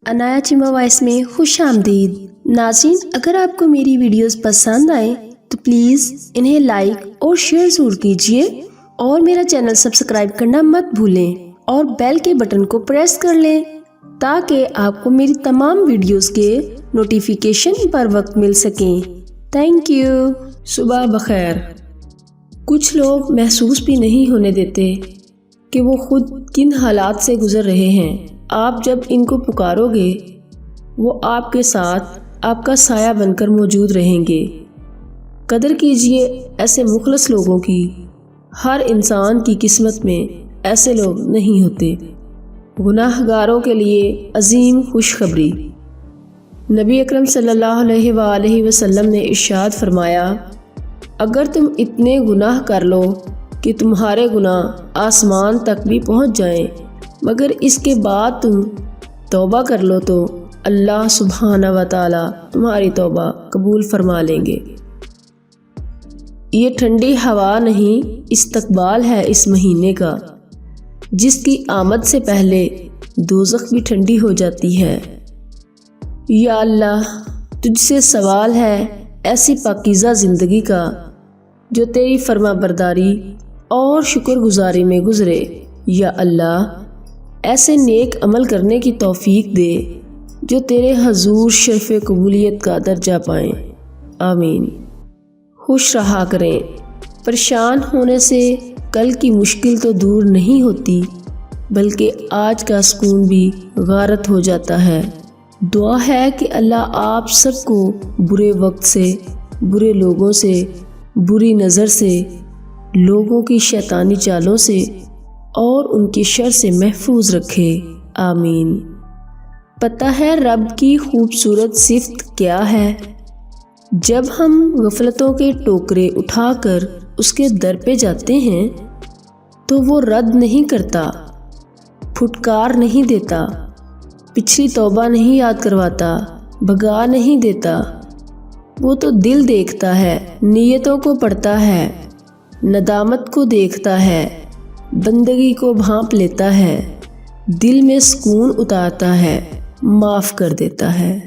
Anaya Cheema voice میں خوش آمدید۔ ناظرین، اگر آپ کو میری ویڈیوز پسند آئیں تو پلیز انہیں لائک اور شیئر ضرور کیجیے اور میرا چینل سبسکرائب کرنا مت بھولیں اور بیل کے بٹن کو پریس کر لیں تاکہ آپ کو میری تمام ویڈیوز کے نوٹیفیکیشن پر وقت مل سکیں۔ Thank you. صبح بخیر۔ کچھ لوگ محسوس بھی نہیں ہونے دیتے کہ وہ خود کن حالات سے گزر رہے ہیں۔ آپ جب ان کو پکارو گے وہ آپ کے ساتھ آپ کا سایہ بن کر موجود رہیں گے۔ قدر کیجئے ایسے مخلص لوگوں کی۔ ہر انسان کی قسمت میں ایسے لوگ نہیں ہوتے۔ گناہ گاروں کے لیے عظیم خوشخبری۔ نبی اکرم صلی اللہ علیہ وآلہ وسلم نے ارشاد فرمایا، اگر تم اتنے گناہ کر لو کہ تمہارے گناہ آسمان تک بھی پہنچ جائیں مگر اس کے بعد تم توبہ کر لو تو اللہ سبحانہ و تعالی تمہاری توبہ قبول فرما لیں گے۔ یہ ٹھنڈی ہوا نہیں، استقبال ہے اس مہینے کا جس کی آمد سے پہلے دوزخ بھی ٹھنڈی ہو جاتی ہے۔ یا اللہ، تجھ سے سوال ہے ایسی پاکیزہ زندگی کا جو تیری فرما برداری اور شکر گزاری میں گزرے۔ یا اللہ، ایسے نیک عمل کرنے کی توفیق دے جو تیرے حضور شرف قبولیت کا درجہ پائیں۔ آمین۔ خوش رہا کریں۔ پریشان ہونے سے کل کی مشکل تو دور نہیں ہوتی بلکہ آج کا سکون بھی غارت ہو جاتا ہے۔ دعا ہے کہ اللہ آپ سب کو برے وقت سے، برے لوگوں سے، بری نظر سے، لوگوں کی شیطانی چالوں سے اور ان کی شر سے محفوظ رکھے۔ آمین۔ پتہ ہے رب کی خوبصورت صفت کیا ہے؟ جب ہم غفلتوں کے ٹوکرے اٹھا کر اس کے در پہ جاتے ہیں تو وہ رد نہیں کرتا، پھٹکار نہیں دیتا، پچھلی توبہ نہیں یاد کرواتا، بھگا نہیں دیتا۔ وہ تو دل دیکھتا ہے، نیتوں کو پڑھتا ہے، ندامت کو دیکھتا ہے، بندگی کو بھانپ لیتا ہے، دل میں سکون اتارتا ہے، معاف کر دیتا ہے۔